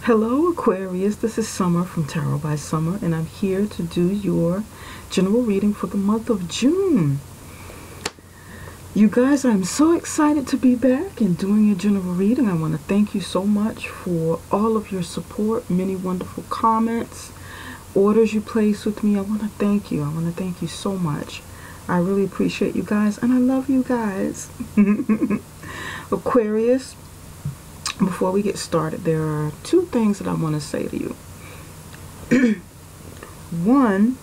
Hello Aquarius, this is Summer from Tarot by Summer, and I'm here to do your general reading for the month of June. You guys, I'm so excited to be back and doing your general reading. I want to thank you so much for all of your support, many wonderful comments, orders you place with me. I want to thank you. I want to thank you so much. I really appreciate you guys, and I love you guys. Aquarius, before we get started, there are two things that I want to say to you. One,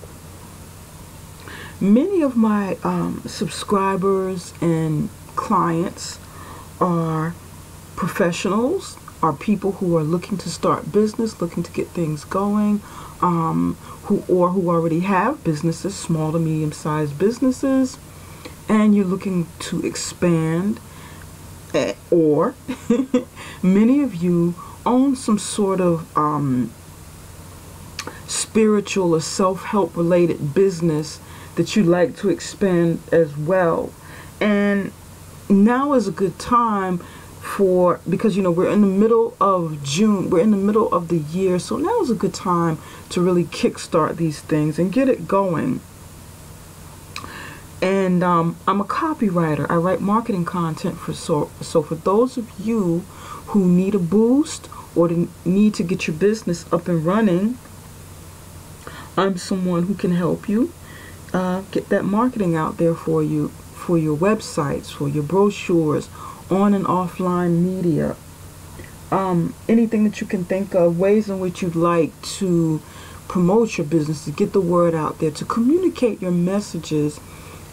many of my subscribers and clients are professionals, are people who are looking to start business, looking to get things going, who already have businesses, small to medium-sized businesses, and you're looking to expand. Or many of you own some sort of spiritual or self-help related business that you'd like to expand as well. And now is a good time because we're in the middle of June, we're in the middle of the year, so now is a good time to really kickstart these things and get it going. And I'm a copywriter. I write marketing content so for those of you who need a boost or need to get your business up and running, I'm someone who can help you get that marketing out there for you, for your websites, for your brochures, on and offline media, anything that you can think of, ways in which you'd like to promote your business, to get the word out there, to communicate your messages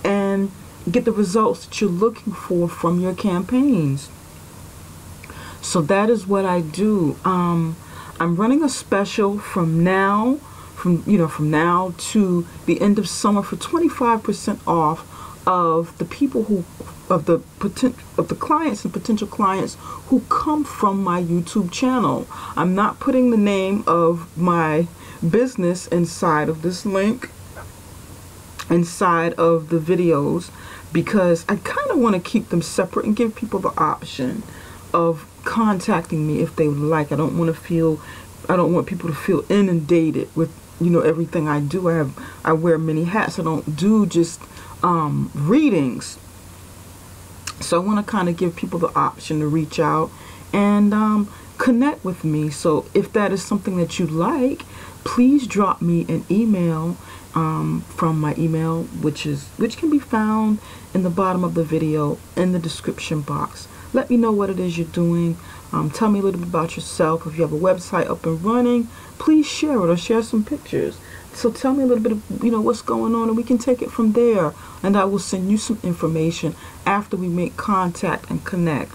and get the results that you're looking for from your campaigns. So that is what I do. I'm running a special from now to the end of summer for 25% off of the people of the clients and potential clients who come from my YouTube channel. I'm not putting the name of my business inside of this link, inside of the videos, because I kind of want to keep them separate and give people the option of contacting me if they would like. I don't want people to feel inundated with everything I do. I wear many hats. I don't do just readings. So I want to kind of give people the option to reach out and connect with me. So if that is something that you like, please drop me an email from my email, which can be found in the bottom of the video in the description box. Let me know what it is you're doing. Tell me a little bit about yourself. If you have a website up and running, please share it or share some pictures. So tell me a little bit of what's going on, and we can take it from there. And I will send you some information after we make contact and connect.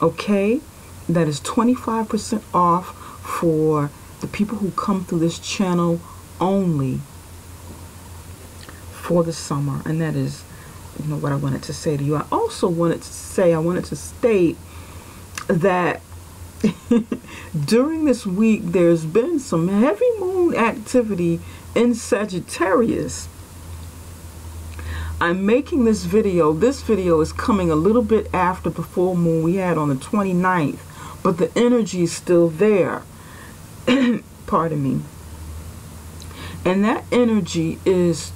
Okay? That is 25% off for the people who come through this channel only for the summer. And that is what I wanted to say to you. I also wanted to state that during this week there's been some heavy moon activity in Sagittarius. I'm making this video. This video is coming a little bit after the full moon we had on the 29th, but the energy is still there. Pardon me. And that energy is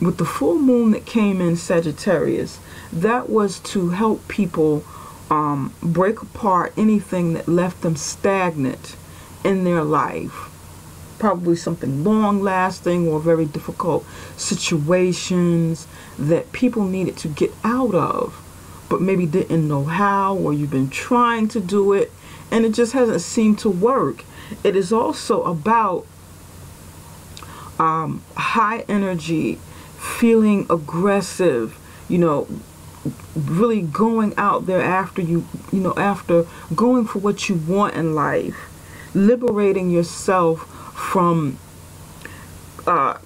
with the full moon that came in Sagittarius, that was to help people break apart anything that left them stagnant in their life. Probably something long-lasting or very difficult situations that people needed to get out of, but maybe didn't know how, or you've been trying to do it and it just hasn't seemed to work. It is also about high energy, feeling aggressive, really going out there after after going for what you want in life, liberating yourself from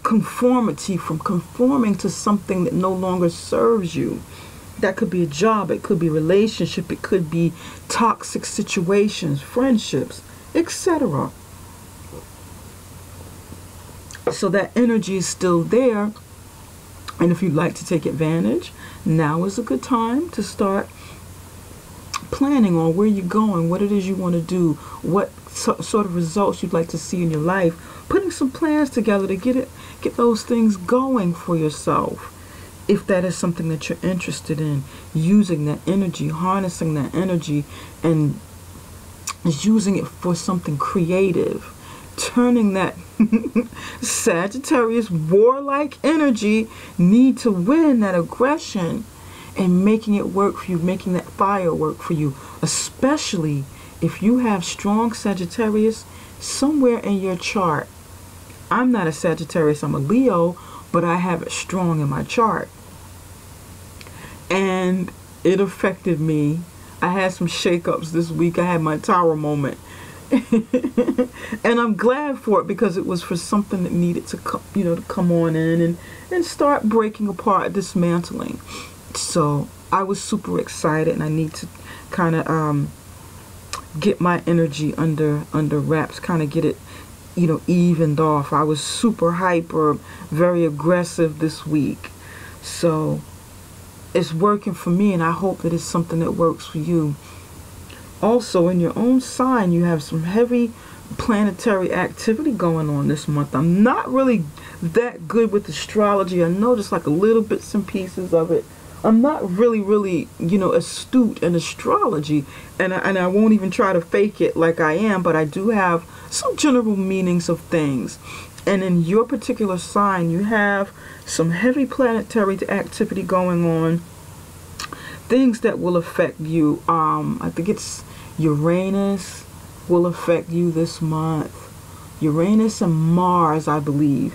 conformity, from conforming to something that no longer serves you. That could be a job, it could be a relationship, it could be toxic situations, friendships, etc. So that energy is still there, and if you'd like to take advantage, now is a good time to start planning on where you're going, what it is you want to do, what sort of results you'd like to see in your life, putting some plans together to get those things going for yourself. If that is something that you're interested in, using that energy, harnessing that energy, and using it for something creative, turning that Sagittarius warlike energy, need to win, that aggression, and making it work for you, making that fire work for you, especially if you have strong Sagittarius somewhere in your chart. I'm not a Sagittarius, I'm a Leo, but I have it strong in my chart. And it affected me. I had some shakeups this week. I had my tower moment. And I'm glad for it, because it was for something that needed to come, to come on in and start breaking apart, dismantling. So I was super excited, and I need to kind of get my energy under wraps, kind of get it evened off. I was super hyper, very aggressive this week. So it's working for me, and I hope that it's something that works for you. Also, in your own sign, you have some heavy planetary activity going on this month. I'm not really that good with astrology. I know just like a little bits and pieces of it. I'm not really, astute in astrology, and I won't even try to fake it like I am, but I do have some general meanings of things. And in your particular sign, you have some heavy planetary activity going on, things that will affect you. I think it's Uranus will affect you this month. Uranus and Mars, I believe,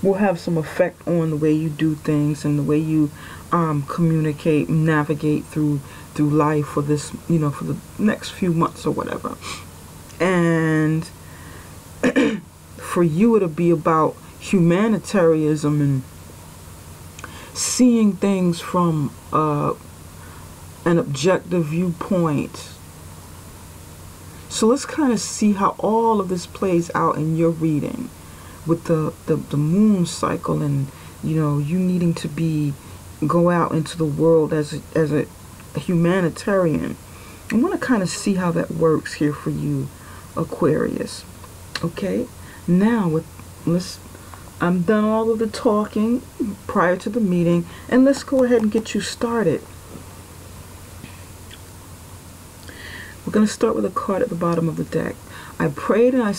will have some effect on the way you do things and the way you communicate, navigate through life for this, for the next few months or whatever. And for you, it'll be about humanitarianism and seeing things from an objective viewpoint. So let's kind of see how all of this plays out in your reading with the moon cycle, and you needing to go out into the world as a humanitarian. I want to kind of see how that works here for you, Aquarius. Okay, now I'm done all of the talking prior to the meeting, and let's go ahead and get you started. We're going to start with a card at the bottom of the deck. I prayed and I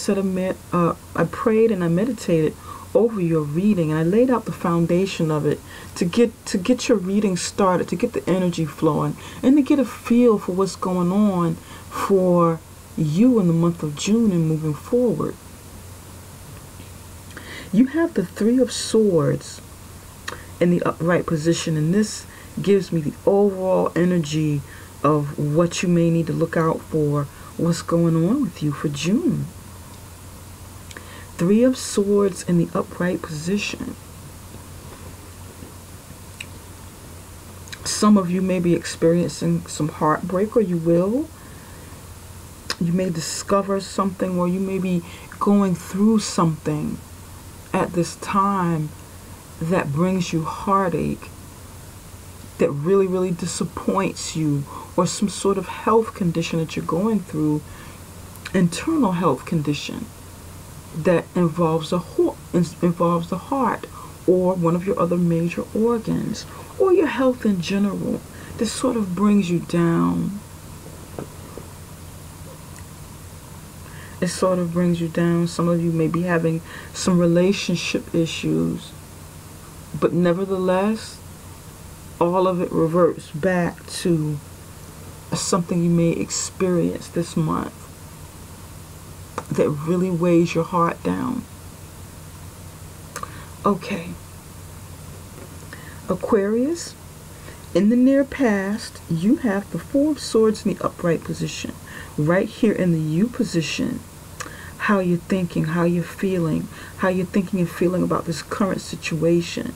meditated over your reading, and I laid out the foundation of it to get your reading started, to get the energy flowing, and to get a feel for what's going on for you in the month of June and moving forward. You have the Three of Swords in the upright position, and this gives me the overall energy of what you may need to look out for, what's going on with you for June. Three of Swords in the upright position. Some of you may be experiencing some heartbreak, or you will. You may discover something, or you may be going through something at this time that brings you heartache, that really disappoints you, or some sort of health condition that you're going through, internal health condition that involves the heart or one of your other major organs, or your health in general. This sort of brings you down. It sort of brings you down. Some of you may be having some relationship issues, but nevertheless, all of it reverts back to something you may experience this month that really weighs your heart down. Okay. Aquarius, in the near past, you have the Four of Swords in the upright position. Right here in the U position, how you're thinking, how you're feeling, how you're thinking and feeling about this current situation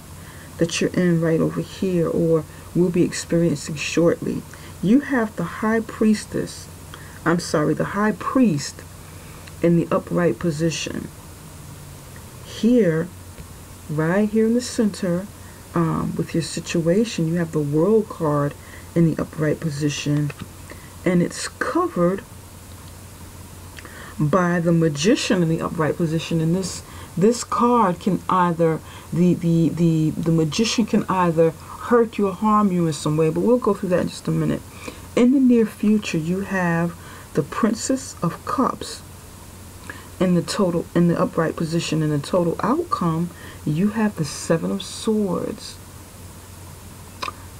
that you're in right over here, or will be experiencing shortly. You have the High Priest in the upright position. Here, right here in the center, with your situation, you have the World card in the upright position. and it's covered by the Magician in the upright position. And this card can either, the Magician can either hurt you or harm you in some way, but we'll go through that in just a minute. In the near future, you have the Princess of Cups in the upright position. In the total outcome, you have the Seven of Swords.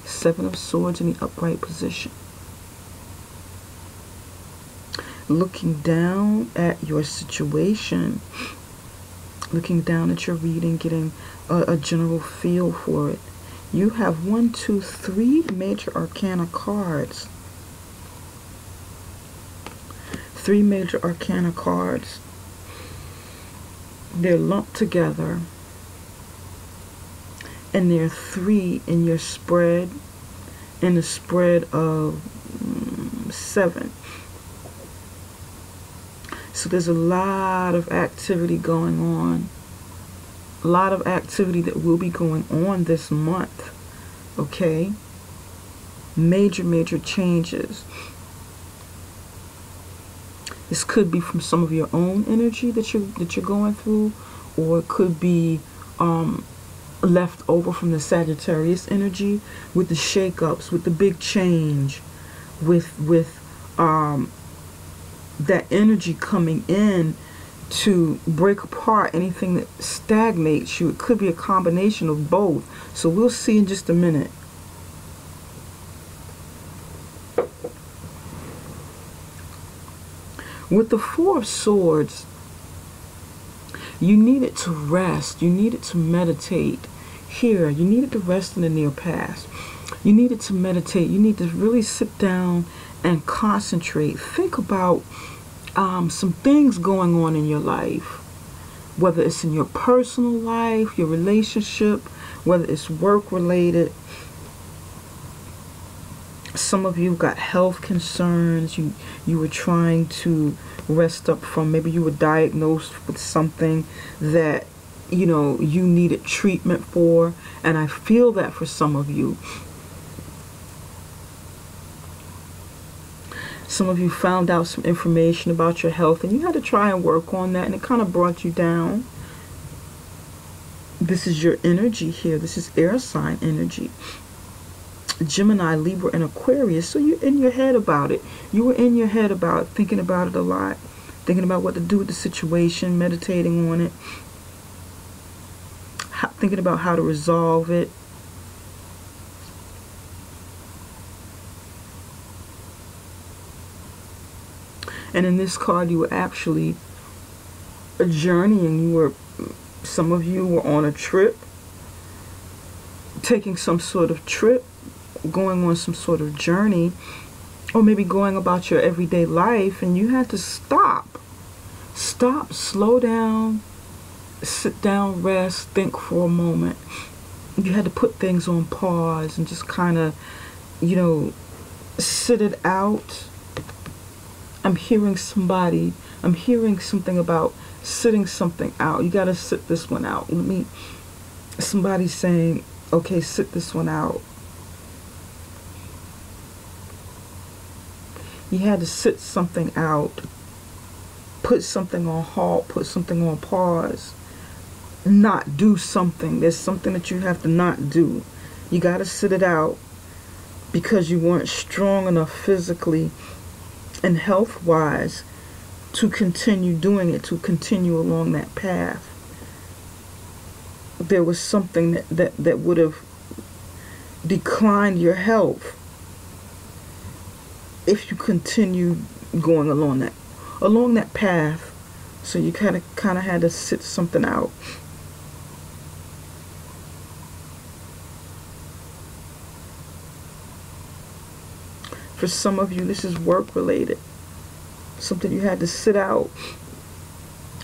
Seven of Swords in the upright position. Looking down at your situation, looking down at your reading, getting a general feel for it. You have 1, 2, 3 major arcana cards. 3 major arcana cards. They're lumped together. And there are 3 in your spread, in the spread of 7. So there's a lot of activity going on. A lot of activity that will be going on this month. Okay? Major changes. This could be from some of your own energy that you're going through, or it could be left over from the Sagittarius energy, with the shakeups, with the big change, with that energy coming in to break apart anything that stagnates you. It could be a combination of both. So we'll see in just a minute. With the Four of Swords, you needed to rest. You needed to meditate here. You needed to rest in the near past. You needed to meditate. You need to really sit down and concentrate. Think about some things going on in your life, whether it's in your personal life, your relationship, whether it's work related. Some of you got health concerns. You were trying to rest up from, maybe you were diagnosed with something that you needed treatment for, and I feel that for some of you. Some of you found out some information about your health and you had to try and work on that, and it kind of brought you down. This is your energy here. This is air sign energy. Gemini, Libra, and Aquarius. So you're in your head about it. You were in your head about it, thinking about it a lot, thinking about what to do with the situation, meditating on it, thinking about how to resolve it. And in this card, you were actually journeying. Some of you were on a trip, taking some sort of trip, going on some sort of journey, or maybe going about your everyday life, and you had to stop, slow down, sit down, rest, think for a moment. You had to put things on pause and just kind of, sit it out. I'm hearing something about sitting something out. You got to sit this one out. Somebody's saying, okay, sit this one out. You had to sit something out, put something on halt, put something on pause, not do something. There's something that you have to not do. You got to sit it out because you weren't strong enough physically and health-wise to continue doing it, to continue along that path. There was something that would have declined your health if you continued going along that path. So you kind of had to sit something out. For some of you, this is work related. Something you had to sit out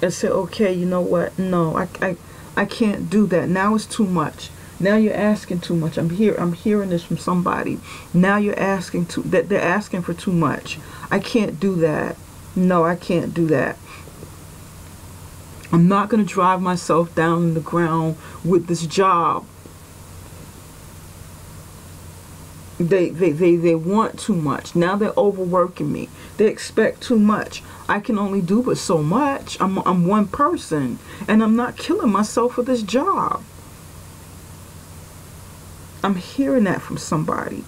and say, okay, you know what? No, I can't do that. Now it's too much. Now you're asking too much. I'm hearing this from somebody. Now you're asking that they're asking for too much. I can't do that. No, I can't do that. I'm not going to drive myself down in the ground with this job. They want too much. Now they're overworking me. They expect too much. I can only do but so much. I'm one person, and I'm not killing myself for this job. I'm hearing that from somebody.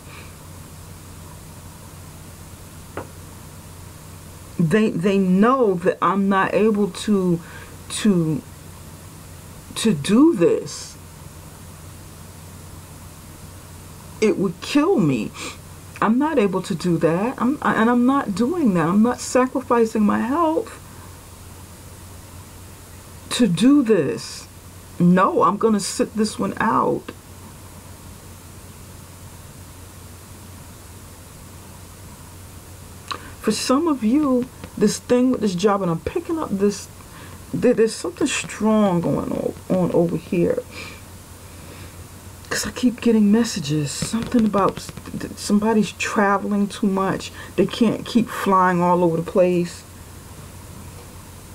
They know that I'm not able to do this. It would kill me. I'm not able to do that. And I'm not doing that. I'm not sacrificing my health to do this. No, I'm going to sit this one out. For some of you, this thing with this job, and I'm picking up this, there's something strong going on over here. Because I keep getting messages, something about somebody's traveling too much. They can't keep flying all over the place,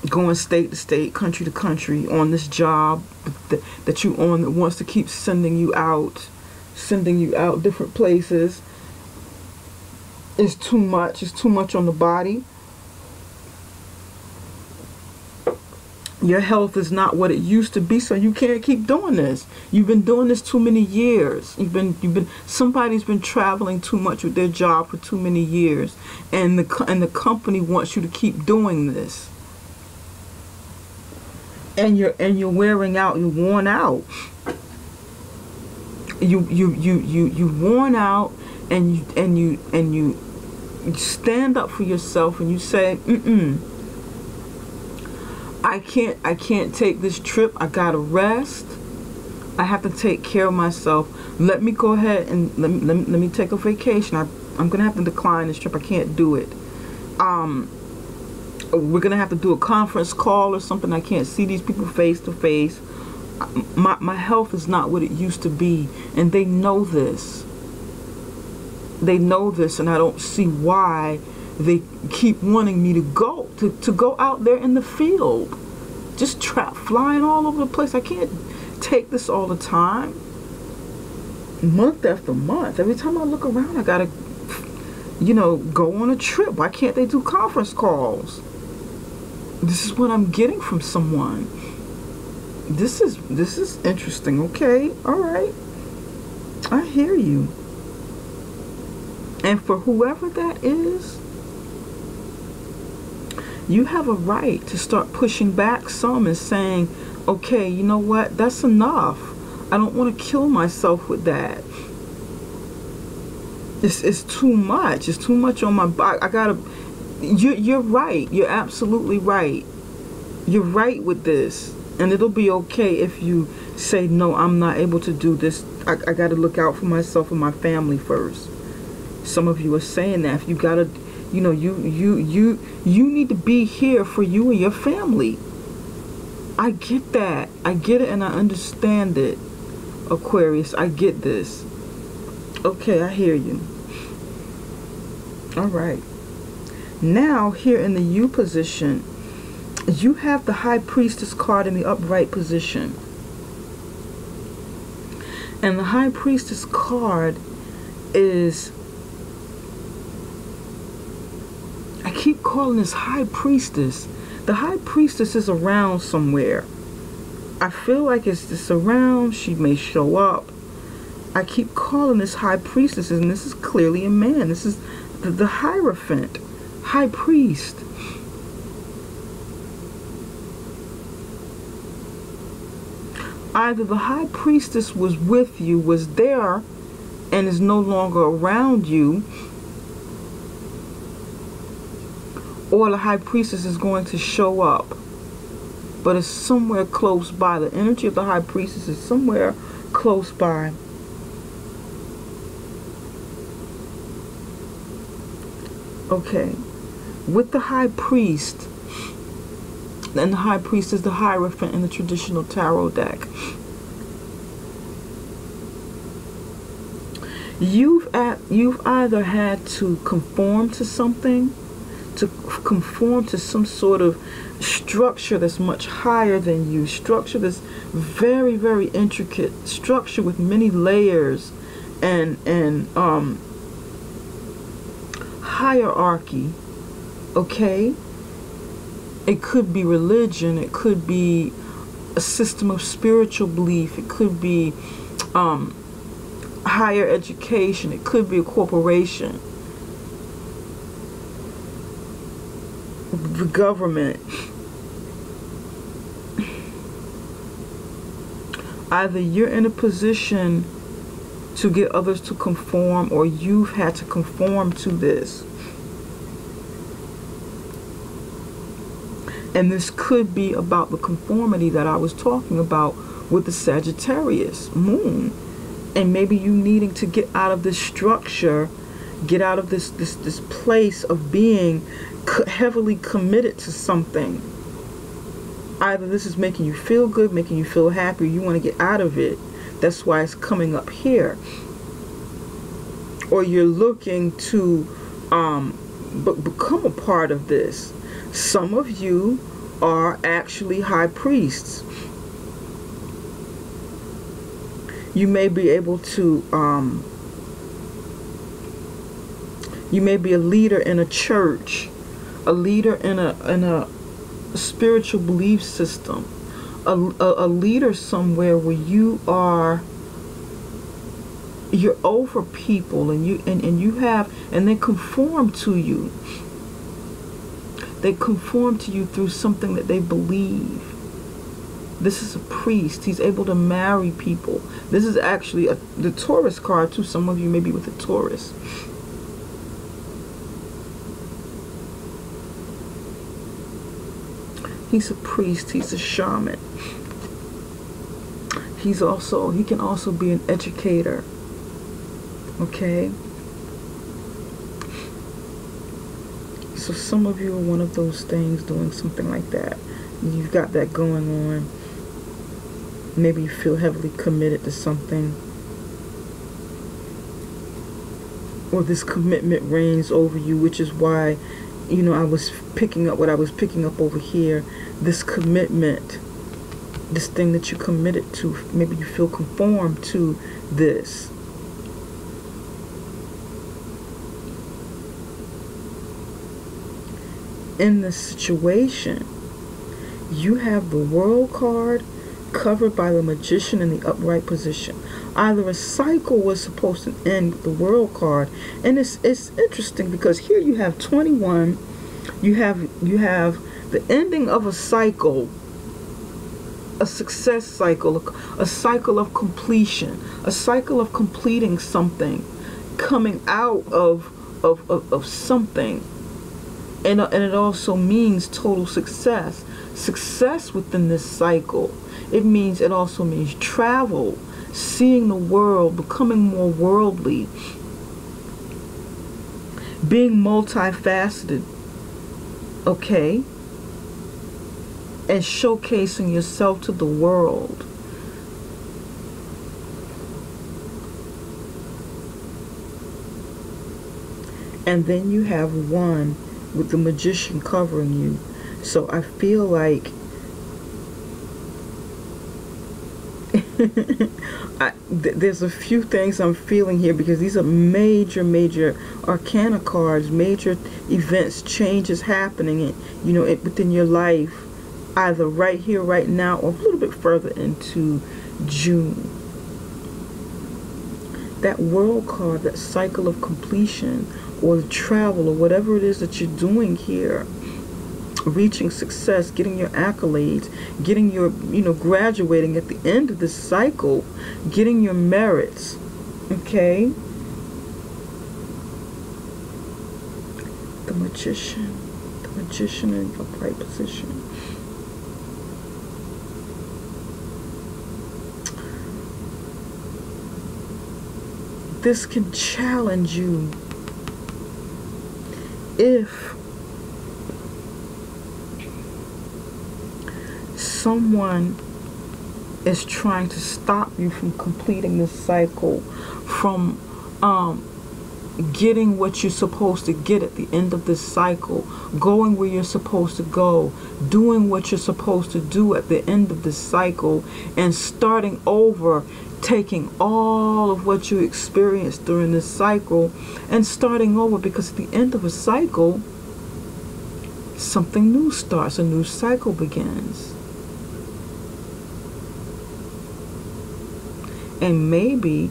going state to state, country to country on this job that you on, that wants to keep sending you out different places. It's too much. It's too much on the body. Your health is not what it used to be, so you can't keep doing this. You've been doing this too many years. Somebody's been traveling too much with their job for too many years, and the company wants you to keep doing this. And you're wearing out. You're worn out. You worn out, and you stand up for yourself, and you say, I can't take this trip. I gotta rest. I have to take care of myself. Let me go ahead and let me take a vacation. I'm gonna have to decline this trip. I can't do it. We're gonna have to do a conference call or something. I can't see these people face to face. My health is not what it used to be, and they know this. They know this, and I don't see why they keep wanting me to go out there in the field, just flying all over the place. I can't take this all the time, month after month. Every time I look around, I gotta, go on a trip. Why can't they do conference calls? This is what I'm getting from someone. This is interesting. Okay, all right, I hear you. And for whoever that is, you have a right to start pushing back some and saying, okay, you know what, that's enough. I don't want to kill myself with that. It's too much. It's too much on my body. You're right. You're absolutely right. You're right with this. And it'll be okay if you say, no, I'm not able to do this. I got to look out for myself and my family first. Some of you are saying that. If you got to, you need to be here for you and your family. I get that. I get it, and I understand it. Aquarius, I get this. Okay, I hear you. All right. Now, here in the U position, you have the High Priestess card in the upright position. And the High Priestess card is, I keep calling this High Priestess. The High Priestess is around somewhere. I feel like it's just around. She may show up. I keep calling this High Priestess, and this is clearly a man. This is the Hierophant, High Priest. Either the High Priestess was with you, was there, and is no longer around you, or the High Priestess is going to show up, but it's somewhere close by. The energy of the High Priestess is somewhere close by. Okay, with the High Priest, and the High Priest is the Hierophant in the traditional tarot deck. You've either had to conform to something, to conform to some sort of structure that's much higher than you, structure that's very, very intricate, structure with many layers, and hierarchy. Okay, it could be religion, it could be a system of spiritual belief, it could be higher education, it could be a corporation, the government. Either you're in a position to get others to conform, or you've had to conform to this. And this could be about the conformity that I was talking about with the Sagittarius moon. And maybe you needing to get out of this structure, get out of this place of being heavily committed to something. Either this is making you feel good, making you feel happy, you want to get out of it. That's why it's coming up here. Or you're looking to become a part of this. Some of you are actually high priests. You may be able to, you may be a leader in a church, a leader in a spiritual belief system, a leader somewhere where you're over people, and they conform to you. They conform to you through something that they believe. This is a priest. He's able to marry people. This is actually the Taurus card too. Some of you may be with a Taurus. He's a priest. He's a shaman. He can also be an educator. Okay? So some of you are one of those things, doing something like that. You've got that going on. Maybe you feel heavily committed to something. Or this commitment reigns over you, which is why, I was picking up what I was picking up over here. This commitment, this thing that you're committed to, maybe you feel conformed to this. In this situation, you have the World card covered by the Magician in the upright position. Either a cycle was supposed to end with the World card, and it's interesting because here you have 21. You have the ending of a cycle, a success cycle, a cycle of completion, a cycle of completing something, coming out of something. And it also means total success. Success within this cycle. It also means travel, seeing the world, becoming more worldly, being multifaceted, okay? And showcasing yourself to the world. And then you have one with the Magician covering you. So I feel like there's a few things I'm feeling here, because these are major arcana cards, major events, changes happening, within your life, either right here, right now, or a little bit further into June. That World card, that cycle of completion, or the travel, or whatever it is that you're doing here, reaching success, getting your accolades, getting your, graduating at the end of this cycle, getting your merits, okay? The Magician in the upright position. This can challenge you if someone is trying to stop you from completing this cycle, from getting what you're supposed to get at the end of this cycle, going where you're supposed to go, doing what you're supposed to do at the end of this cycle, and starting over taking all of what you experienced during this cycle and starting over, because at the end of a cycle, something new starts, a new cycle begins. And maybe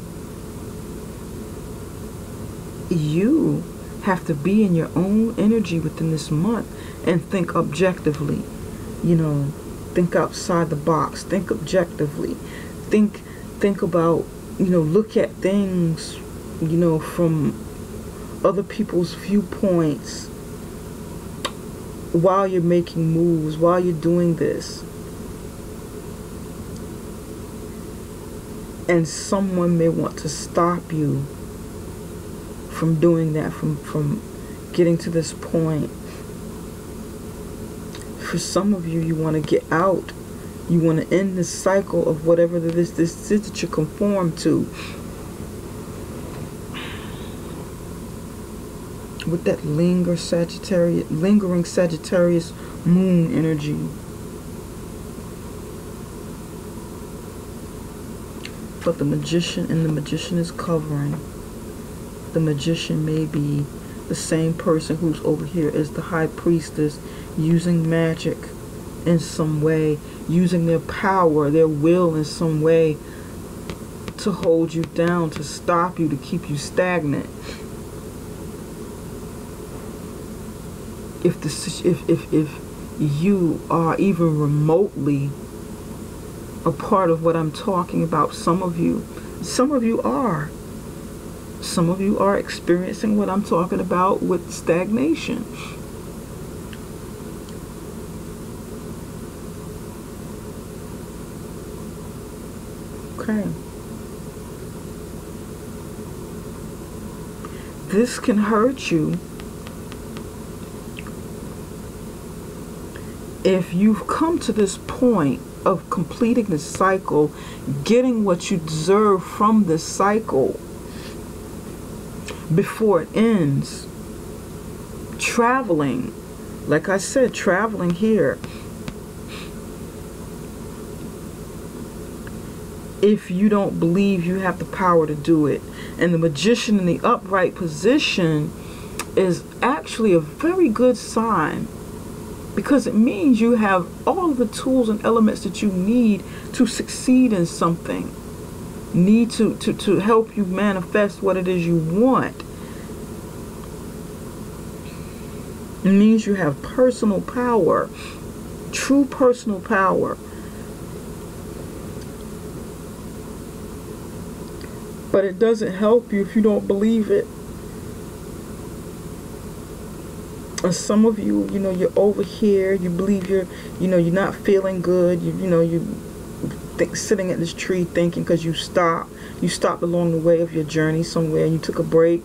you have to be in your own energy within this month and think objectively, you know, think outside the box, think objectively, think about, you know, look at things, you know, from other people's viewpoints while you're making moves, while you're doing this. And someone may want to stop you from doing that, from getting to this point. For some of you, you want to get out. You want to end this cycle of whatever this is that you conform to. With that lingering Sagittarius moon energy. But the Magician, and the Magician is covering. The Magician may be the same person who's over here as the High Priestess, using magic in some way, using their power, their will in some way to hold you down, to stop you, to keep you stagnant. If you are even remotely a part of what I'm talking about, some of you are. Some of you are experiencing what I'm talking about with stagnation. Okay. This can hurt you if you've come to this point of completing the cycle, getting what you deserve from this cycle before it ends. Traveling, like I said, traveling here. If you don't believe you have the power to do it. And the Magician in the upright position is actually a very good sign, because it means you have all of the tools and elements that you need to succeed in something. Need to help you manifest what it is you want. It means you have personal power, true personal power. But it doesn't help you if you don't believe it. And some of you, you know, you're over here, you believe you're not feeling good. You sitting at this tree thinking, because you stopped along the way of your journey somewhere and you took a break.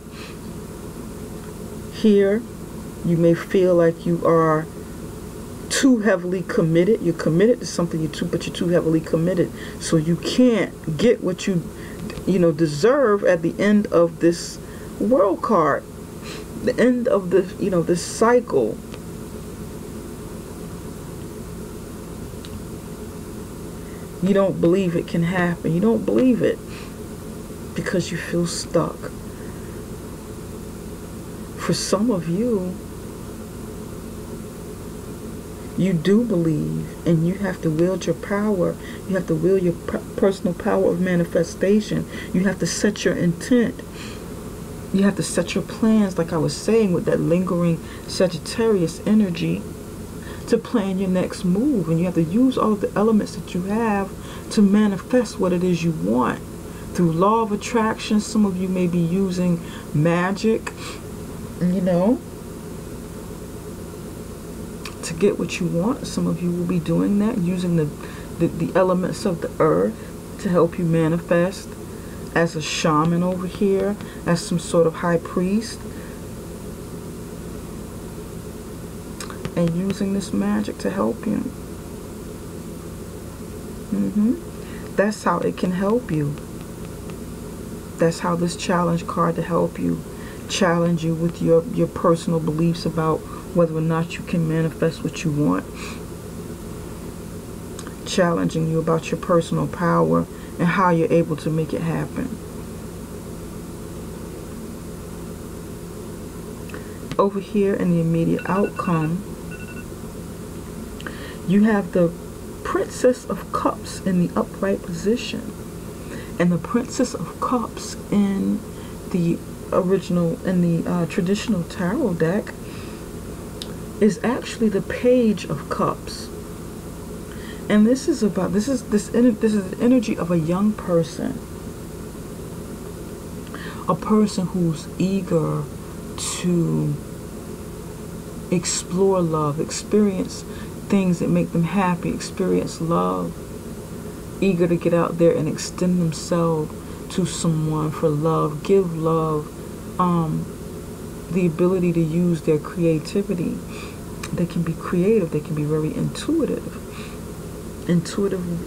Here, you may feel like you are too heavily committed. You're committed to something, but you're too heavily committed. So you can't get what you deserve at the end of this world card. The end of the, this cycle. You don't believe it can happen. You don't believe it because you feel stuck. For some of you, you do believe, and you have to wield your power. You have to wield your personal power of manifestation. You have to set your intent. You have to set your plans, like I was saying, with that lingering Sagittarius energy, to plan your next move. And you have to use all of the elements that you have to manifest what it is you want. Through law of attraction, some of you may be using magic, to get what you want. Some of you will be doing that, using the elements of the earth to help you manifest, as a shaman over here, as some sort of high priest, and using this magic to help you. That's how it can help you. That's how this challenge card to help you, challenge you with your personal beliefs about whether or not you can manifest what you want. Challenging you about your personal power and how you're able to make it happen. Over here in the immediate outcome, you have the Princess of Cups in the upright position, and the Princess of Cups in the traditional tarot deck is actually the Page of Cups. And this is the energy of a young person, a person who's eager to explore love, experience things that make them happy, experience love, eager to get out there and extend themselves to someone for love, give love, the ability to use their creativity. They can be creative, they can be very intuitive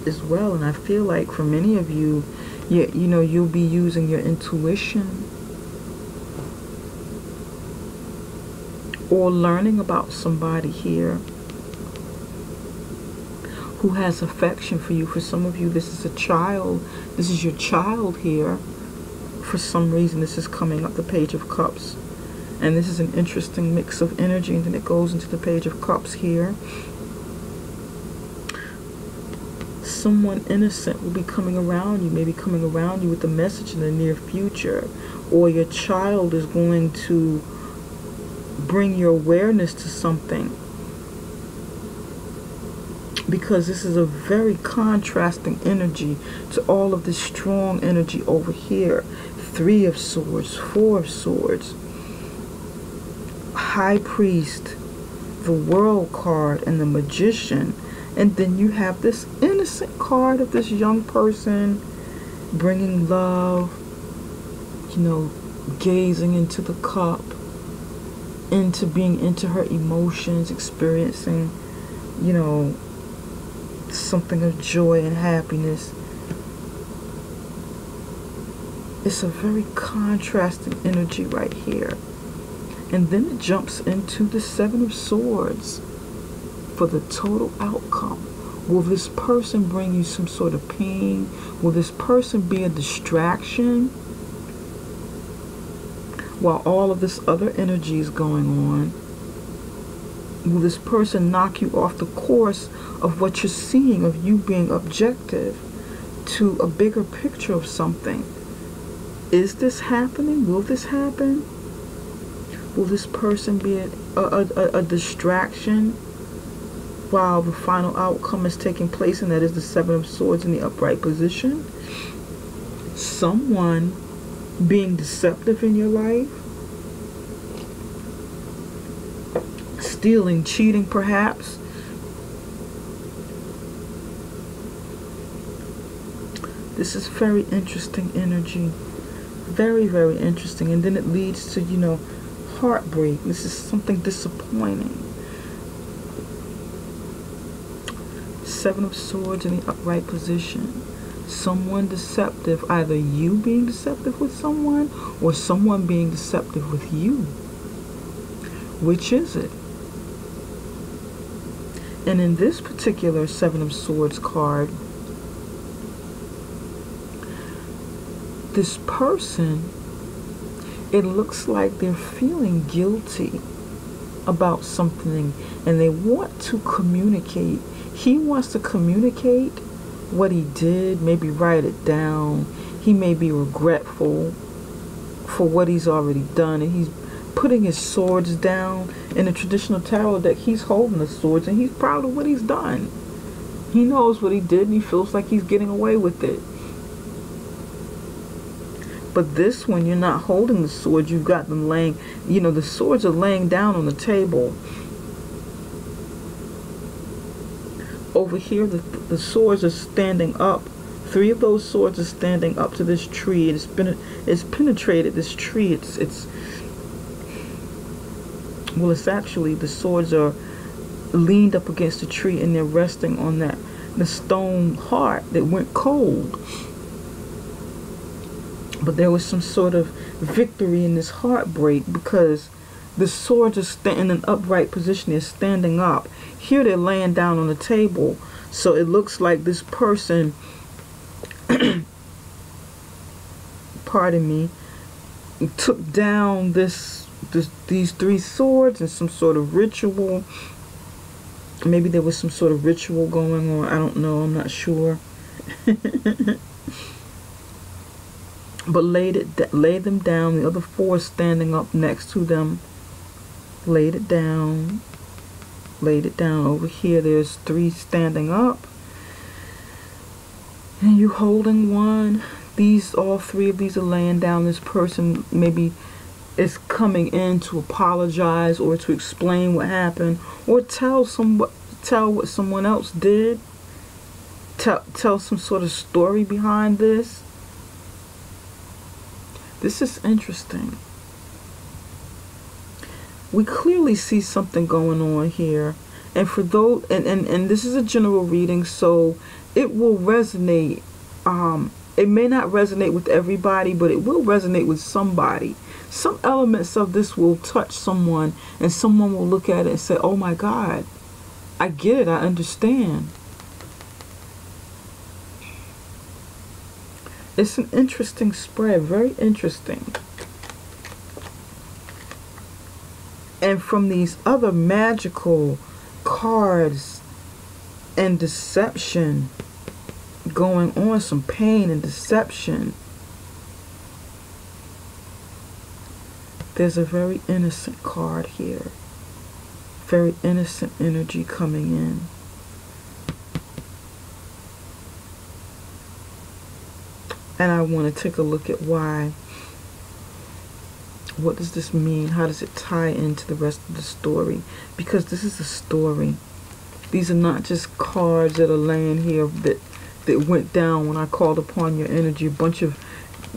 as well. And I feel like for many of you, you'll be using your intuition or learning about somebody here who has affection for you. For some of you, this is a child. This is your child here. For some reason, this is coming up, the Page of Cups. And this is an interesting mix of energy, and then it goes into the Page of Cups here. Someone innocent will be coming around you, maybe coming around you with a message in the near future. Or your child is going to bring your awareness to something, because this is a very contrasting energy to all of this strong energy over here. 3 of Swords, 4 of Swords, High Priest, the World card, and the Magician. And then you have this innocent card of this young person bringing love, gazing into the cup, into being into her emotions, experiencing, something of joy and happiness. It's a very contrasting energy right here. And then it jumps into the 7 of Swords for the total outcome. Will this person bring you some sort of pain? Will this person be a distraction while all of this other energy is going on? Will this person knock you off the course of what you're seeing, of you being objective to a bigger picture of something? Is this happening? Will this happen? Will this person be a distraction while the final outcome is taking place, and that is the 7 of Swords in the upright position? Someone being deceptive in your life, stealing, cheating perhaps. This is very interesting energy. Very, very interesting. And then it leads to, heartbreak. This is something disappointing. 7 of Swords in the upright position. Someone deceptive, either you being deceptive with someone or someone being deceptive with you. Which is it? And in this particular 7 of Swords card, this person, it looks like they're feeling guilty about something and they want to communicate. He wants to communicate what he did, maybe write it down. He may be regretful for what he's already done, and he's putting his swords down. In the traditional tarot deck, he's holding the swords and he's proud of what he's done. He knows what he did and he feels like he's getting away with it. But this one, you're not holding the swords. You've got them laying, the swords are laying down on the table. Over here, the swords are standing up. 3 of those swords are standing up to this tree. It's penetrated this tree. It's actually, the swords are leaned up against the tree and they're resting on the stone heart that went cold. But there was some sort of victory in this heartbreak, because the swords are in an upright position. They're standing up. Here they're laying down on the table. So it looks like this person pardon me, took down these 3 swords and some sort of ritual. Maybe there was some sort of ritual going on. I don't know. I'm not sure. But laid them down. The other 4 standing up next to them. Laid it down. Laid it down. Over here, there's 3 standing up. And you holding one. All 3 of these are laying down. This person maybe is coming in to apologize or to explain what happened, or tell what someone else did. Tell some sort of story behind this. This is interesting. We clearly see something going on here, and for those, and this is a general reading, so it will resonate. It may not resonate with everybody, but it will resonate with somebody. Some elements of this will touch someone, and someone will look at it and say, oh my God, I get it, I understand. It's an interesting spread, very interesting. And from these other magical cards and deception going on, some pain and deception, there's a very innocent card here. Very innocent energy coming in. And I want to take a look at why. What does this mean? How does it tie into the rest of the story? Because this is a story. These are not just cards that are laying here that went down when I called upon your energy. A bunch of,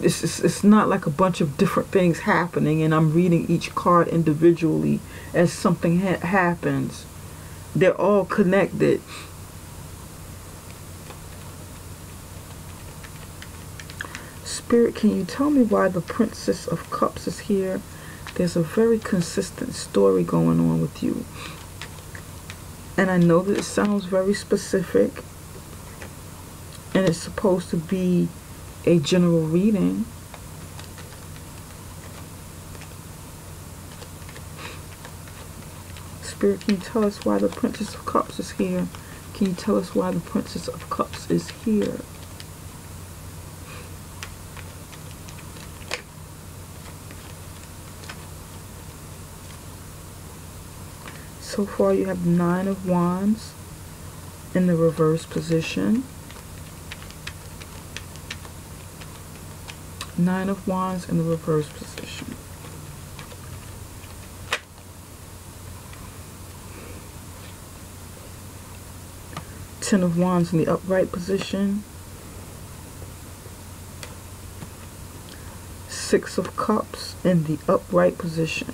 it's not like a bunch of different things happening and I'm reading each card individually as something happens. They're all connected. Spirit, can you tell me why the Princess of Cups is here? There's a very consistent story going on with you. And I know that it sounds very specific. And it's supposed to be a general reading. Spirit, can you tell us why the Princess of Cups is here? Can you tell us why the Princess of Cups is here? So far you have 9 of Wands in the reverse position. 9 of Wands in the reverse position. Ten of Wands in the upright position. 6 of Cups in the upright position.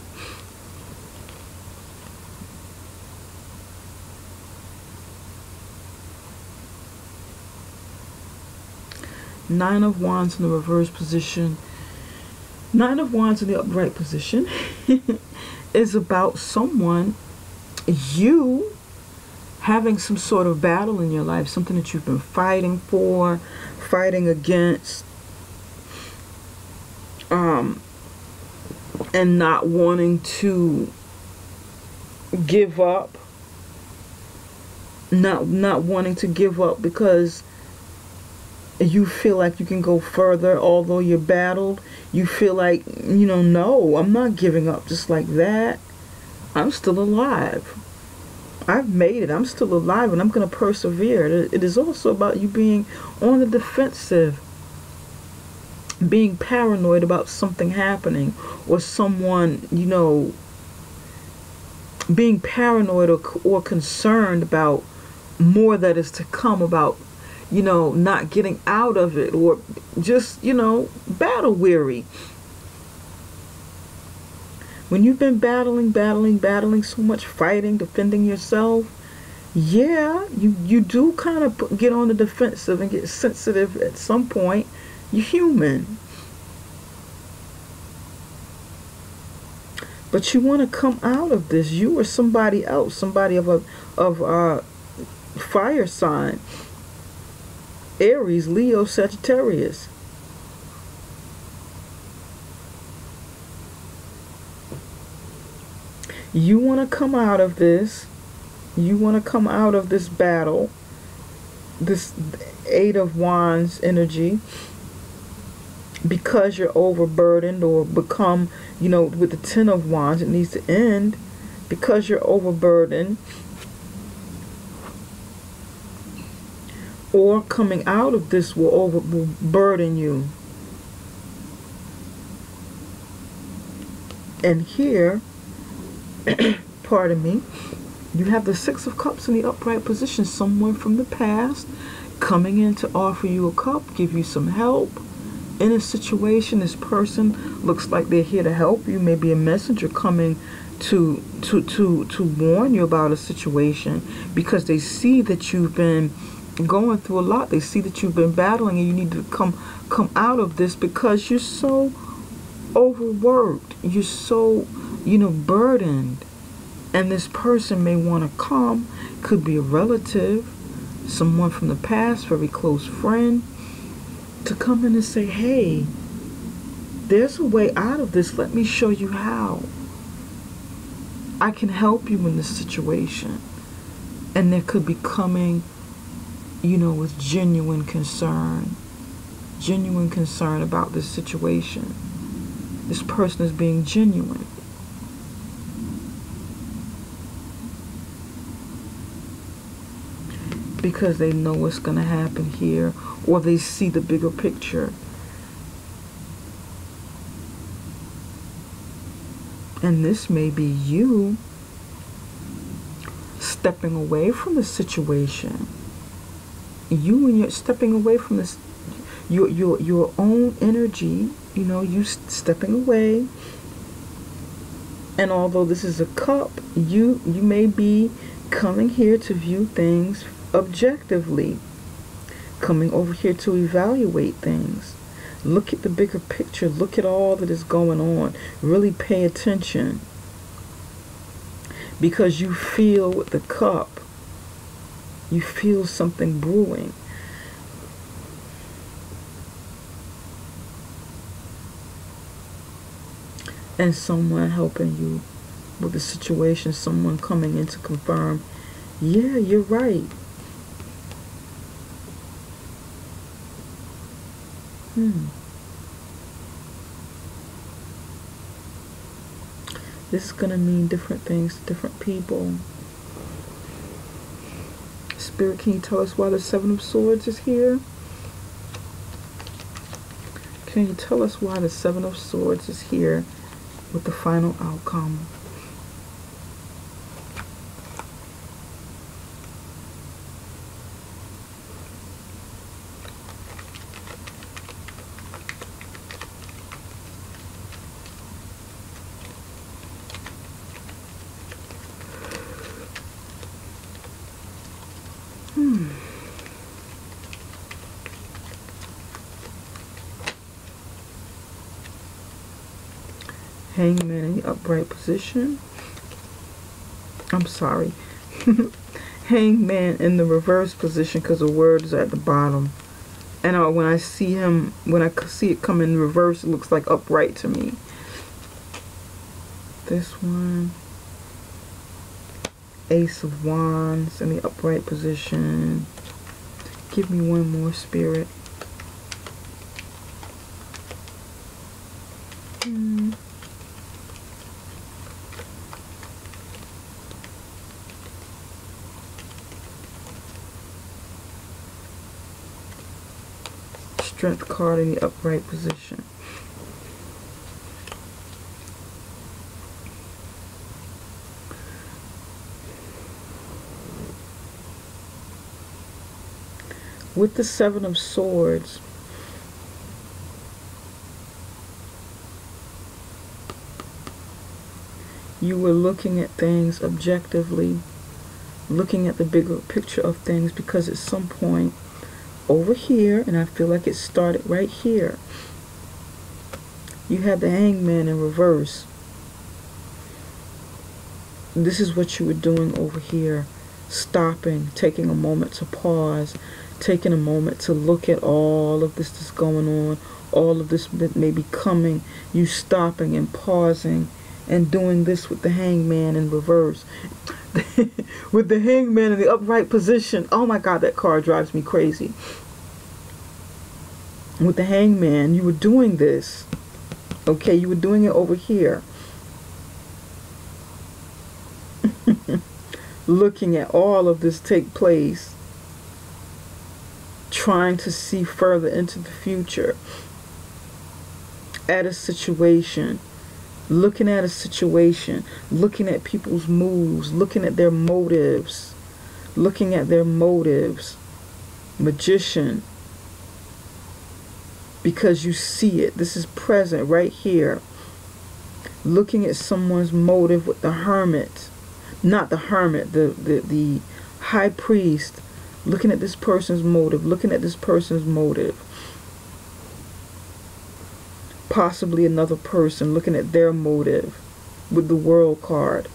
Nine of Wands in the reverse position. 9 of Wands in the upright position is about someone, you having some sort of battle in your life, something that you've been fighting for, fighting against, and not wanting to give up, not wanting to give up because you feel like you can go further. Although you're battled, you feel like, you know, no, I'm not giving up just like that. I'm still alive. I've made it. I'm still alive and I'm going to persevere. It is also about you being on the defensive, being paranoid about something happening or someone, you know, being paranoid or concerned about more that is to come, about, you know, not getting out of it, or just, you know, battle weary. When you've been battling so much, fighting, defending yourself, yeah, you do kind of get on the defensive and get sensitive at some point. You're human. But you want to come out of this. You or somebody else, somebody of a fire sign. Aries, Leo, Sagittarius. You want to come out of this. You want to come out of this battle, this Eight of Wands energy, because you're overburdened, or become, you know, with the Ten of Wands, it needs to end because you're overburdened, or coming out of this will overburden you. And here, pardon me, you have the Six of Cups in the upright position. Someone from the past coming in to offer you a cup, give you some help in a situation. This person looks like they're here to help you. Maybe a messenger coming to warn you about a situation, because they see that you've been going through a lot. They see that you've been battling, and you need to come out of this because you're so overworked. You're so, you know, burdened. And this person may want to come. Could be a relative, someone from the past, very close friend, to come in and say, hey, there's a way out of this. Let me show you how. I can help you in this situation. And they could be coming, you know, with genuine concern about this situation. This person is being genuine. Because they know what's going to happen here, or they see the bigger picture. And this may be you stepping away from the situation. You, and you're stepping away from this, your own energy, you know, you stepping away. And although this is a cup, you may be coming here to view things objectively, coming over here to evaluate things. Look at the bigger picture. Look at all that is going on. Really pay attention, because you feel with the cup, you feel something brewing. And someone helping you with the situation, someone coming in to confirm, yeah, you're right. This is going to mean different things to different people. Spirit, can you tell us why the Seven of Swords is here? Can you tell us why the Seven of Swords is here with the final outcome? Hangman in the upright position. I'm sorry. Hangman in the reverse position, because the word is at the bottom. And when I see him, when I see it come in reverse, it looks like upright to me. This one. Ace of Wands in the upright position. Give me one more, Spirit. Strength card in the upright position. With the Seven of Swords, you were looking at things objectively, looking at the bigger picture of things, because at some point over here, and I feel like it started right here, you had the Hangman in reverse. This is what you were doing over here, stopping, taking a moment to pause, taking a moment to look at all of this that's going on, all of this that may be coming, you stopping and pausing and doing this with the Hangman in reverse. With the Hangman in the upright position. Oh my God, that card drives me crazy. With the Hangman, you were doing this. Okay, you were doing it over here. Looking at all of this take place. Trying to see further into the future. At a situation. Looking at a situation. Looking at people's moves. Looking at their motives. Looking at their motives. Magician. Because you see it. This is present right here. Looking at someone's motive with the Hermit. Not the Hermit. The High Priest. Looking at this person's motive. Looking at this person's motive. Possibly another person. Looking at their motive. With the World card.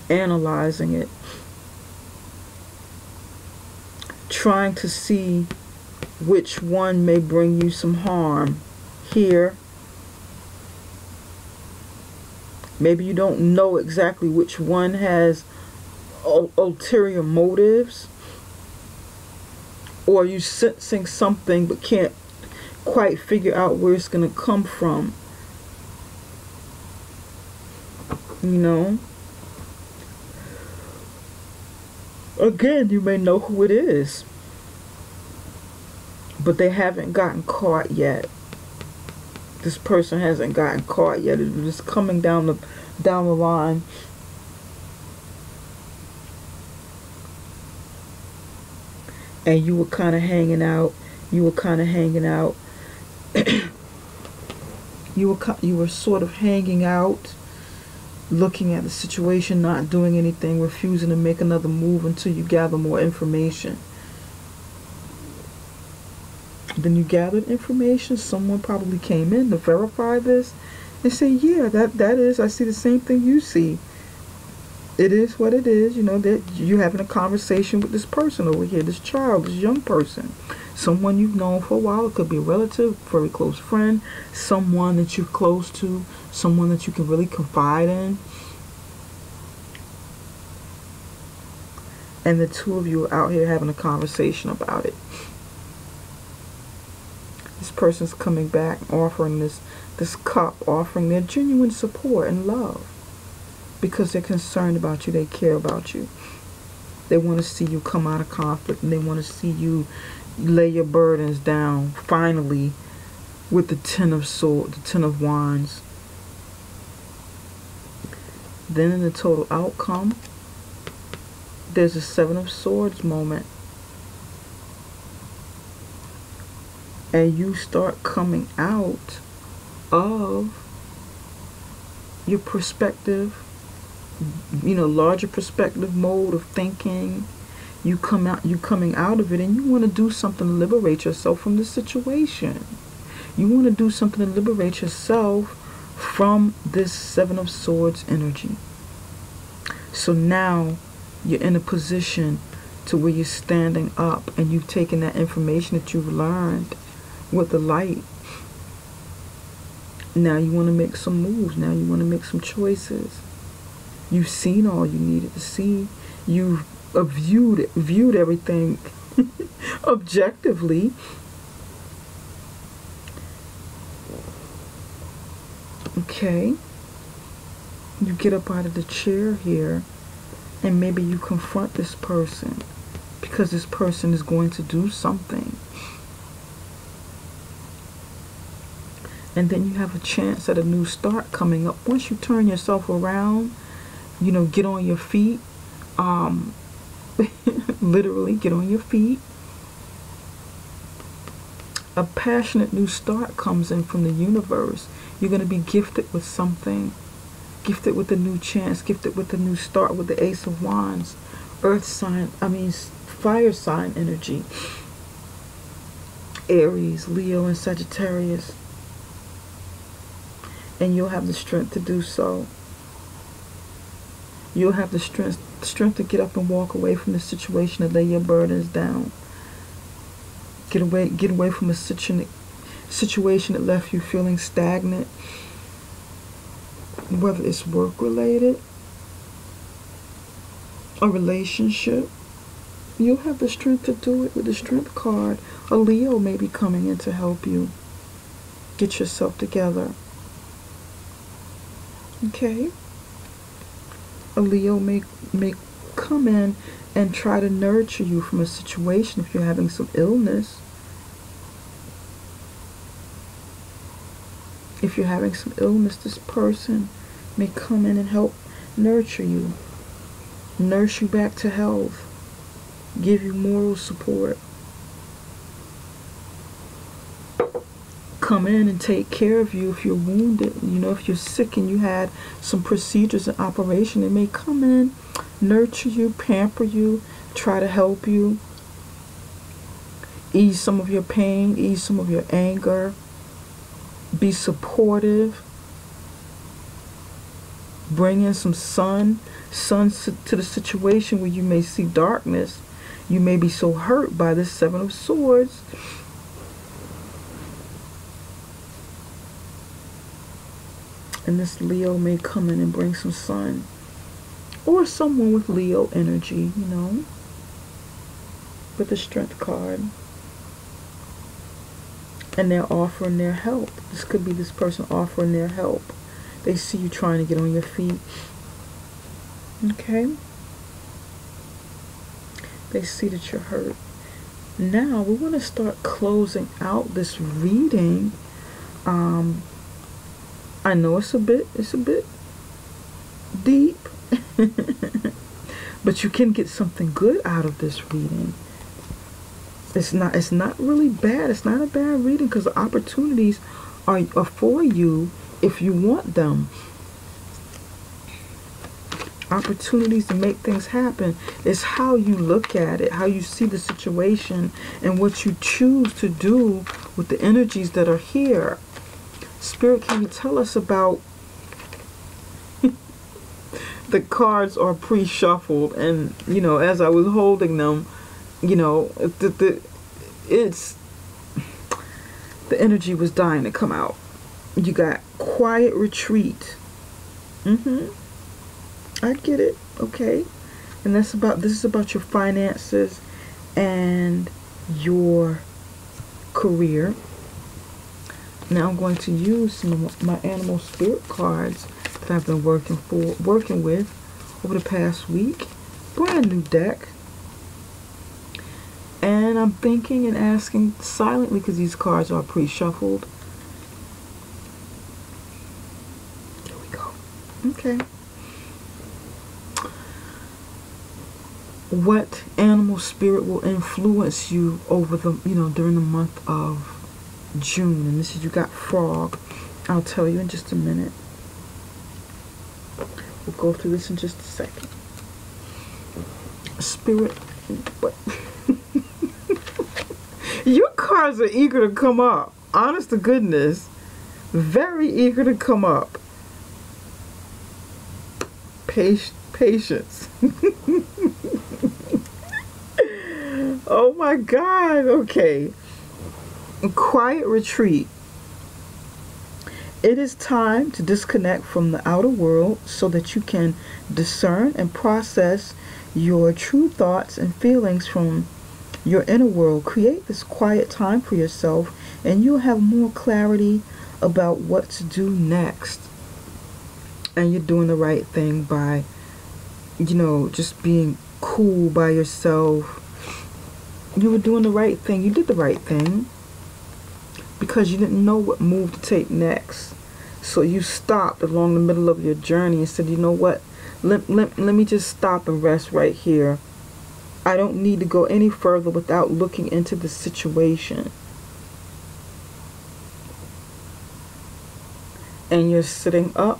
Analyzing it. Trying to see which one may bring you some harm. Here. Maybe you don't know exactly which one has ulterior motives. Or you sensing something but can't quite figure out where it's going to come from. You know? Again, you may know who it is. But they haven't gotten caught yet. This person hasn't gotten caught yet. It's just coming down the line. And you were kind of hanging out. You were kind of hanging out. You were sort of hanging out, looking at the situation, not doing anything, refusing to make another move until you gather more information. Then you gathered information. Someone probably came in to verify this and say, yeah, that is, I see the same thing you see. It is what it is. You know, that you're having a conversation with this person over here, this child, this young person. Someone you've known for a while. It could be a relative, very close friend, someone that you're close to, someone that you can really confide in. And the two of you are out here having a conversation about it. This person's coming back, offering this cup, offering their genuine support and love. Because they're concerned about you, they care about you. They want to see you come out of conflict, and they want to see you lay your burdens down, finally, with the Ten of Swords, the Ten of Wands. Then in the total outcome, there's a Seven of Swords moment. And you start coming out of your perspective, you know, larger perspective mode of thinking. You coming out of it, and you want to do something to liberate yourself from this situation. You want to do something to liberate yourself from this Seven of Swords energy. So now you're in a position to where you're standing up, and you've taken that information that you've learned with the light. Now you want to make some moves. Now you want to make some choices. You've seen all you needed to see. You've viewed everything objectively. Okay. You get up out of the chair here, and maybe you confront this person, because this person is going to do something. And then you have a chance at a new start coming up. Once you turn yourself around, you know, get on your feet. Literally, get on your feet. A passionate new start comes in from the universe. You're going to be gifted with something. Gifted with a new chance. Gifted with a new start with the Ace of Wands. Earth sign, fire sign energy. Aries, Leo, and Sagittarius. And you'll have the strength to do so. You'll have the strength to get up and walk away from the situation and lay your burdens down. Get away from a situation that left you feeling stagnant, whether it's work related, a relationship, you'll have the strength to do it with the Strength card. A Leo may be coming in to help you get yourself together. Okay? A Leo may come in and try to nurture you from a situation if you're having some illness. If you're having some illness, this person may come in and help nurture you, nurse you back to health, give you moral support, come in and take care of you if you're wounded. You know, if you're sick and you had some procedures in operation, they may come in, nurture you, pamper you, try to help you, ease some of your pain, ease some of your anger, be supportive, bring in some sun to the situation where you may see darkness. You may be so hurt by this Seven of Swords. And this Leo may come in and bring some sun. Or someone with Leo energy, you know, with the Strength card. And they're offering their help. This could be this person offering their help. They see you trying to get on your feet. Okay? They see that you're hurt. Now we want to start closing out this reading. I know it's a bit deep, but you can get something good out of this reading. It's not really bad. It's not a bad reading because the opportunities are for you if you want them. Opportunities to make things happen. It's how you look at it, how you see the situation, and what you choose to do with the energies that are here. Spirit, can you tell us about the cards are pre-shuffled, and you know, as I was holding them, you know, the energy was dying to come out. You got quiet retreat. I get it. Okay. And this is about your finances and your career. Now I'm going to use some of my animal spirit cards that I've been working with over the past week. Brand new deck. And I'm thinking and asking silently because these cards are pre-shuffled. There we go. Okay. What animal spirit will influence you over during the month of June? And this is, you got frog. I'll tell you in just a minute. We'll go through this in just a second. Spirit, what? Your cards are eager to come up. Honest to goodness. Very eager to come up. Patience. Oh my God. Okay. Quiet retreat. It is time to disconnect from the outer world so that you can discern and process your true thoughts and feelings from your inner world. Create this quiet time for yourself and you'll have more clarity about what to do next. And you're doing the right thing by, just being cool by yourself. You were doing the right thing. You did the right thing because you didn't know what move to take next. So you stopped along the middle of your journey and said, you know what? Let me just stop and rest right here. I don't need to go any further without looking into the situation. And you're sitting up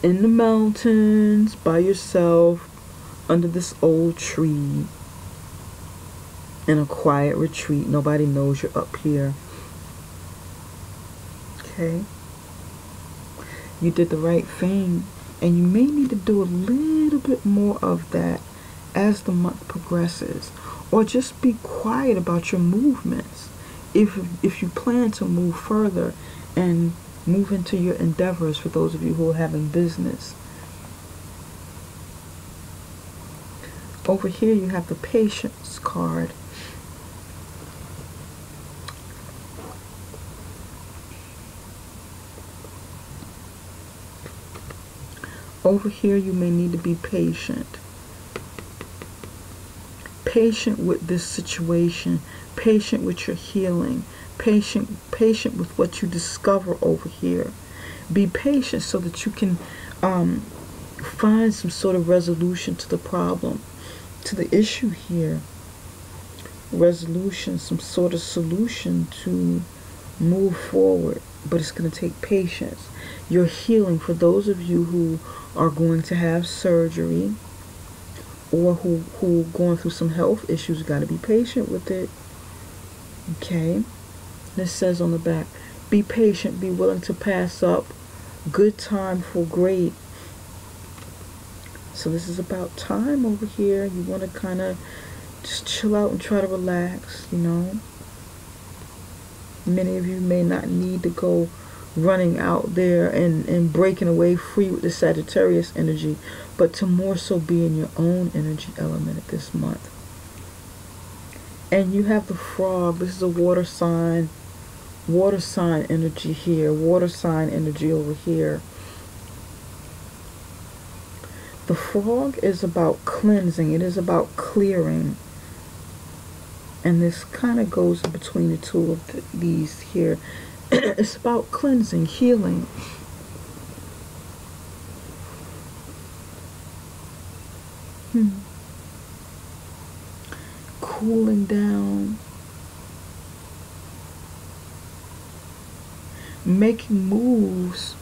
in the mountains by yourself under this old tree in a quiet retreat. Nobody knows you're up here. Okay? You did the right thing, and you may need to do a little bit more of that as the month progresses, or just be quiet about your movements. if you plan to move further and move into your endeavors, for those of you who are having business. Over here you have the Patience card. Over here you may need to be patient. Patient with this situation, patient with your healing, patient with what you discover over here. Be patient so that you can find some sort of resolution to the problem, to the issue here. Resolution, some sort of solution to move forward, but it's going to take patience. Your healing, for those of you who are going to have surgery, or who going through some health issues, you got to be patient with it. Okay, this says on the back, be patient, be willing to pass up good time for great. So this is about time over here. You want to kind of just chill out and try to relax, you know. Many of you may not need to go running out there and breaking away free with the Sagittarius energy, but to more so be in your own energy element at this month. And you have the Frog. This is a water sign energy here, water sign energy over here. The Frog is about cleansing. It is about clearing. And this kind of goes between the two of these here. It's about cleansing, healing. Cooling down. Making moves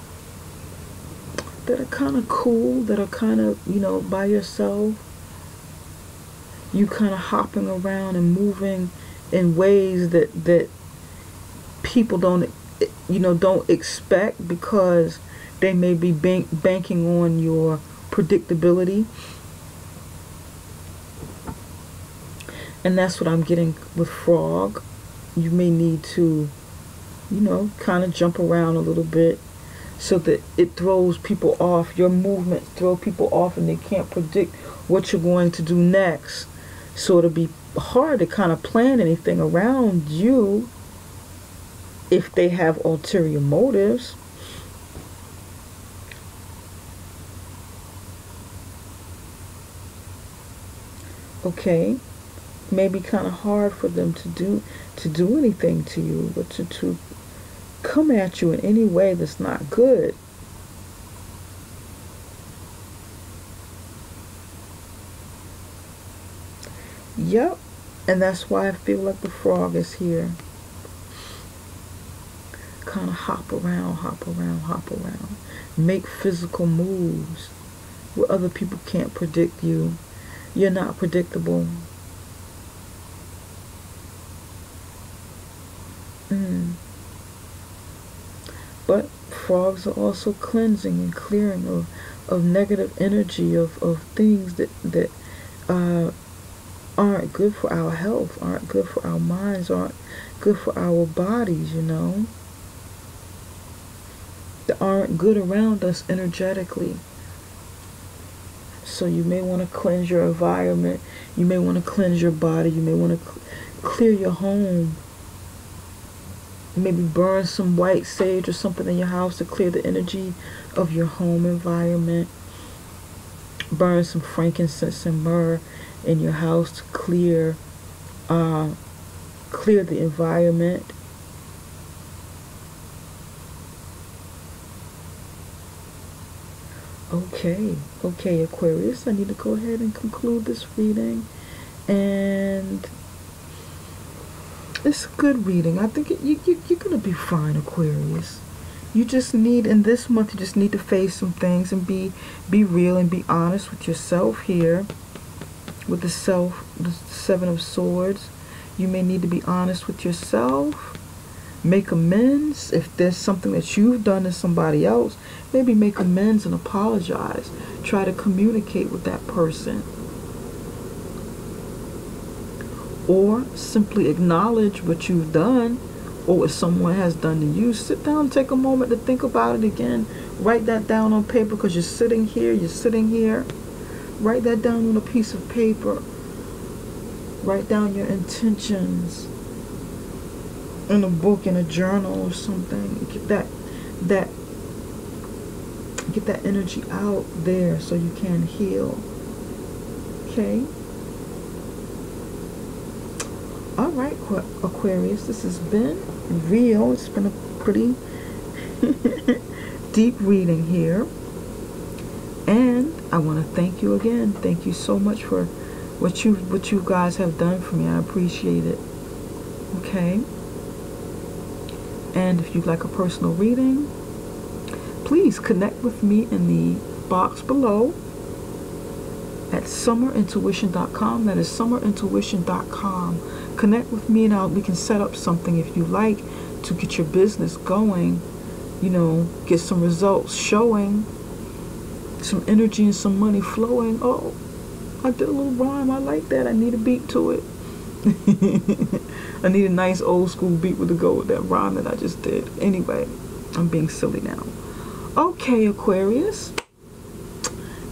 that are kind of cool, that are kind of, you know, by yourself. You kind of hopping around and moving in ways that people don't expect, because they may be banking on your predictability. And that's what I'm getting with Frog. You may need to, you know, kind of jump around a little bit so that it throws people off. Your movements throw people off and they can't predict what you're going to do next. So it'll be hard to kind of plan anything around you if they have ulterior motives. Okay, maybe kind of hard for them to do anything to you, but to come at you in any way that's not good. Yep, and that's why I feel like the Frog is here. Kind of hop around, make physical moves where other people can't predict you. You're not predictable. But frogs are also cleansing and clearing of negative energy, of things that aren't good for our health, aren't good for our minds, aren't good for our bodies, you know, that aren't good around us energetically. So you may want to cleanse your environment, you may want to cleanse your body, you may want to clear your home. Maybe burn some white sage or something in your house to clear the energy of your home environment. Burn some frankincense and myrrh in your house to clear the environment. Okay, Aquarius, I need to go ahead and conclude this reading. And it's a good reading. I think you're going to be fine, Aquarius. You just need, in this month, you just need to face some things and be real and be honest with yourself here. With the Seven of Swords, you may need to be honest with yourself. Make amends. If there's something that you've done to somebody else, maybe make amends and apologize. Try to communicate with that person. or simply acknowledge what you've done or what someone has done to you. Sit down, take a moment to think about it again. Write that down on paper, because you're sitting here, Write that down on a piece of paper. Write down your intentions in a book, in a journal or something. Get that energy out there so you can heal. Okay? Alright, Aquarius, this has been real. It's been a pretty deep reading here. And I want to thank you again. Thank you so much for what you guys have done for me. I appreciate it. Okay? And if you'd like a personal reading, please connect with me in the box below at summerintuition.com. That is summerintuition.com. Connect with me and we can set up something if you like to get your business going, you know, get some results showing, some energy and some money flowing. Oh, I did a little rhyme. I like that. I need a beat to it. I need a nice old school beat with that rhyme that I just did. Anyway, I'm being silly now. Okay, Aquarius.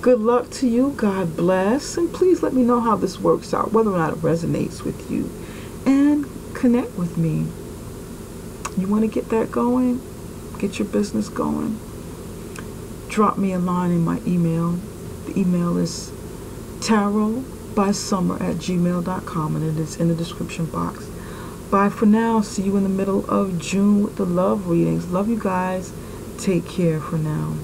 Good luck to you. God bless. And please let me know how this works out, whether or not it resonates with you. And connect with me. You want to get that going? Get your business going? Drop me a line in my email. The email is tarotbysummer@gmail.com, and it is in the description box. Bye for now. See you in the middle of June with the love readings. Love you guys. Take care for now.